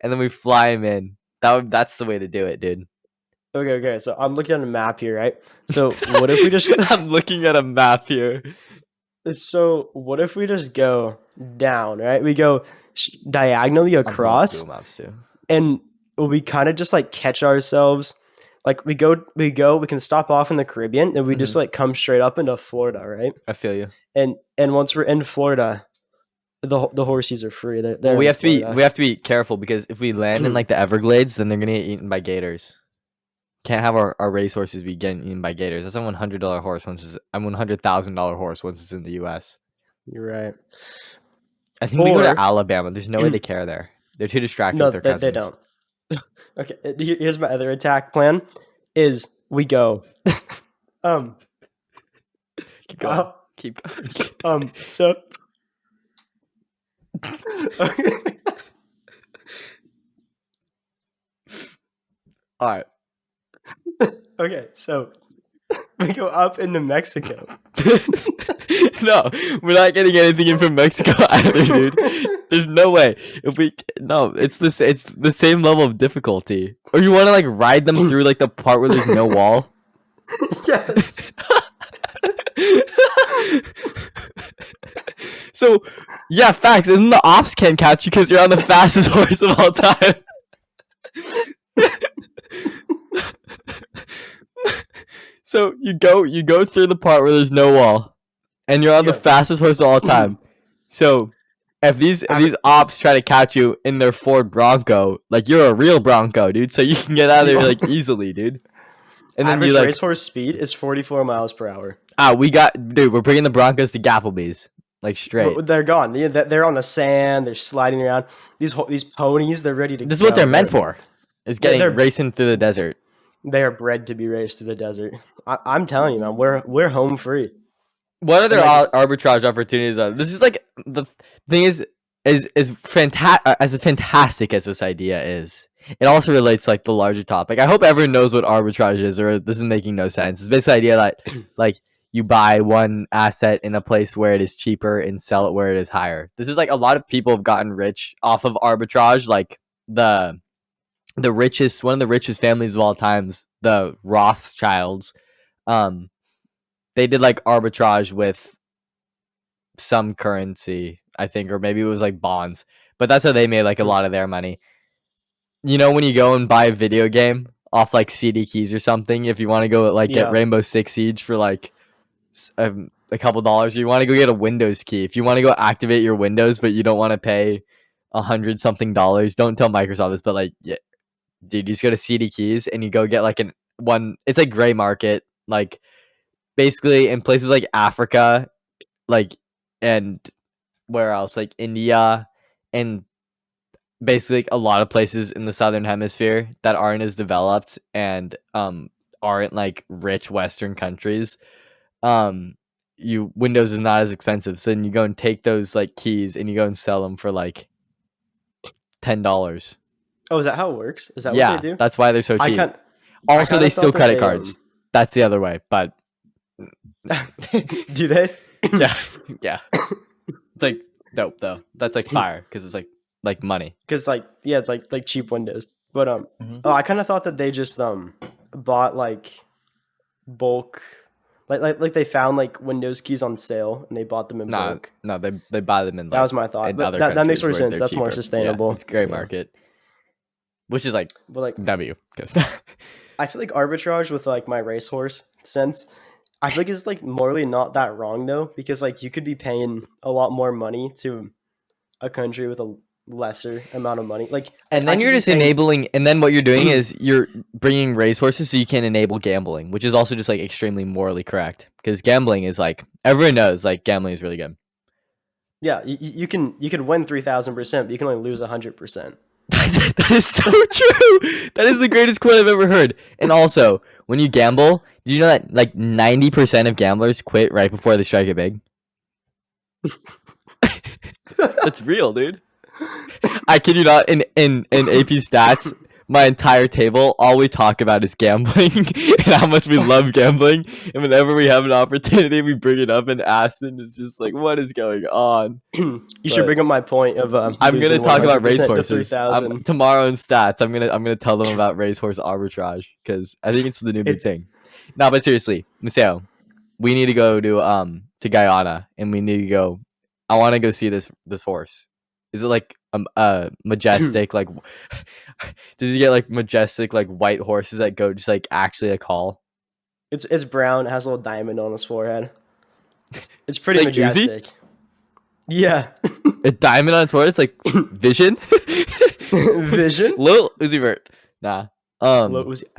Speaker 2: and then we fly him in. That's the way to do it, dude.
Speaker 1: Okay. So I'm looking at a map here, right? So what if we just
Speaker 2: I'm looking at a map here.
Speaker 1: so what if we just go down, right? We go diagonally
Speaker 2: I'm pulling up
Speaker 1: across,
Speaker 2: Google Maps too.
Speaker 1: and we kind of just like catch ourselves. Like we can stop off in the Caribbean, and we just like come straight up into Florida, right?
Speaker 2: I feel you.
Speaker 1: And once we're in Florida, the horsies are free. They're
Speaker 2: Well, we
Speaker 1: in
Speaker 2: have to be
Speaker 1: Florida.
Speaker 2: careful because if we land in like the Everglades, then they're gonna get eaten by gators. Can't have our racehorses be getting eaten by gators. That's a $100 horse once it's a $100,000 horse once it's in the U.S.
Speaker 1: You're right.
Speaker 2: I think we go to
Speaker 1: Or
Speaker 2: Alabama. There's no way they care there. They're too distracted
Speaker 1: no,
Speaker 2: with their
Speaker 1: they
Speaker 2: cousins.
Speaker 1: don't. Okay, here's my other attack plan: is we go, um,
Speaker 2: Keep going.
Speaker 1: uh,
Speaker 2: Keep going.
Speaker 1: so.
Speaker 2: All right.
Speaker 1: Okay, so we go up into Mexico.
Speaker 2: No, we're not getting anything in from Mexico either, dude. There's no way. It's the same level of difficulty. Or you want to like ride them through like the part where there's no wall?
Speaker 1: Yes.
Speaker 2: So, yeah, facts. And the ops can't catch you because you're on the fastest horse of all time. So you go through the part where there's no wall, and you're on the
Speaker 1: Yeah.
Speaker 2: fastest horse of all time. So if these ops try to catch you in their Ford Bronco, like you're a real Bronco, dude, so you can get out of there like easily, dude. And then
Speaker 1: Average
Speaker 2: you like,
Speaker 1: racehorse speed is 44 miles per hour.
Speaker 2: we're bringing the Broncos to Gapplebee's, like straight.
Speaker 1: But they're gone. They're on the sand. They're sliding around. These ponies, they're ready to.
Speaker 2: This is what
Speaker 1: go.
Speaker 2: they're meant for. Is
Speaker 1: they're-
Speaker 2: racing through the desert.
Speaker 1: They are bred to be raced through the desert. I'm telling you, man, we're home free.
Speaker 2: What other
Speaker 1: like-
Speaker 2: arbitrage opportunities are? This is like the thing is fantastic. As fantastic as this idea is, it also relates to, like, the larger topic. I hope everyone knows what arbitrage is, or this is making no sense. It's basically the idea that, like, you buy one asset in a place where it is cheaper and sell it where it is higher. This is like a lot of people have gotten rich off of arbitrage. Like the richest, one of the richest families of all times, the Rothschilds, um, they did like arbitrage with some currency, I think, or maybe it was like bonds. But that's how they made like a lot of their money. You know, when you go and buy a video game off like CD keys or something, if you want to go like get
Speaker 1: Yeah.
Speaker 2: Rainbow Six Siege for like a couple dollars, or you want to go get a Windows key, if you want to go activate your Windows but you don't want to pay $100 something, don't tell Microsoft this, but like, yeah, dude, you just go to CD keys and you go get like it's like gray market, like basically in places like Africa, like, and where else, like India, and basically like, a lot of places in the southern hemisphere that aren't as developed and aren't like rich Western countries. Windows is not as expensive, so then you go and take those like keys and you go and sell them for like $10.
Speaker 1: Oh, is that how it works? Is that what
Speaker 2: Yeah,
Speaker 1: they do?
Speaker 2: that's why they're so
Speaker 1: I
Speaker 2: cheap.
Speaker 1: can't.
Speaker 2: Also, they steal
Speaker 1: thought that
Speaker 2: credit
Speaker 1: they,
Speaker 2: cards. That's the other way, but
Speaker 1: Do they?
Speaker 2: yeah, yeah. It's like dope though. That's like fire because it's like money.
Speaker 1: Because like yeah, it's like cheap Windows. But
Speaker 2: Mhm.
Speaker 1: oh, I kind of thought that they just bought like bulk, like they found like Windows keys on sale and they bought them in bulk.
Speaker 2: No, they buy them in. Like,
Speaker 1: That was my thought.
Speaker 2: in
Speaker 1: But
Speaker 2: other
Speaker 1: that makes more
Speaker 2: countries where
Speaker 1: sense.
Speaker 2: they're
Speaker 1: That's more
Speaker 2: cheaper.
Speaker 1: sustainable.
Speaker 2: Yeah, it's gray
Speaker 1: Yeah.
Speaker 2: market, which is like
Speaker 1: But like
Speaker 2: W. Because
Speaker 1: I feel like arbitrage with like my racehorse sense. I feel like it's like morally not that wrong though, because like you could be paying a lot more money to a country with a lesser amount of money. Like
Speaker 2: and
Speaker 1: I
Speaker 2: then
Speaker 1: could
Speaker 2: you're
Speaker 1: be
Speaker 2: just
Speaker 1: paying-
Speaker 2: enabling, and then what you're doing is you're bringing racehorses so you can enable gambling, which is also just like extremely morally correct because gambling is like everyone knows like gambling is really good.
Speaker 1: Yeah, you can win 3,000%, but you can only lose 100%.
Speaker 2: That is so true. That is the greatest quote I've ever heard. And also, when you gamble, do you know that like 90% of gamblers quit right before they strike it big? That's real, dude. I kid you not. In AP stats, my entire table, all we talk about is gambling and how much we love gambling. And whenever we have an opportunity, we bring it up. And Aston is just like, "What is going on?"
Speaker 1: You should bring up my point of
Speaker 2: I'm gonna talk about racehorses
Speaker 1: 3,000.
Speaker 2: tomorrow in stats. I'm gonna tell them about racehorse arbitrage because I think it's the new big thing. No, but seriously, Maseo, we need to go to Guyana and we need to go. I want to go see this horse. Is it like majestic? Like, does he get like majestic like white horses that go just like actually like haul?
Speaker 1: It's brown. It has a little diamond on his forehead. It's pretty
Speaker 2: Like Uzi?
Speaker 1: majestic. Yeah.
Speaker 2: A diamond on its forehead. It's like Vision.
Speaker 1: Vision.
Speaker 2: Lil Uzi Vert. Nah.
Speaker 1: I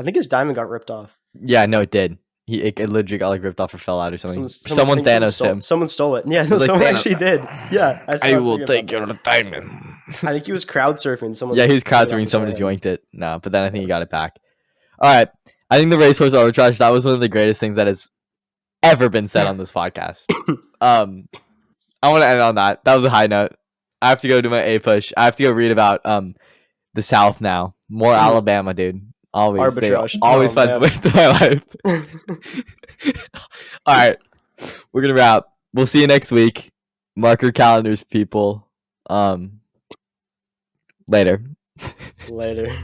Speaker 1: think his diamond got ripped off.
Speaker 2: Yeah, no, it did. It literally got like ripped off or fell out or something.
Speaker 1: Someone
Speaker 2: Thanos him.
Speaker 1: Someone stole it. Yeah,
Speaker 2: like
Speaker 1: someone
Speaker 2: Thanos.
Speaker 1: actually did. Yeah,
Speaker 2: I will take your diamond.
Speaker 1: I think he was crowd surfing. Someone.
Speaker 2: Yeah, he was crowd surfing. Someone just yoinked it. No, but then I think he got it back. All right. I think the racehorse arbitrage, that was one of the greatest things that has ever been said on this podcast. I want to end on that. That was a high note. I have to go do my A push. I have to go read about the South now. More Alabama, dude. Always.
Speaker 1: Arbitrage.
Speaker 2: Always finds a way to my life. All right. We're going to wrap. We'll see you next week. Mark your calendars, people. Later.
Speaker 1: Later.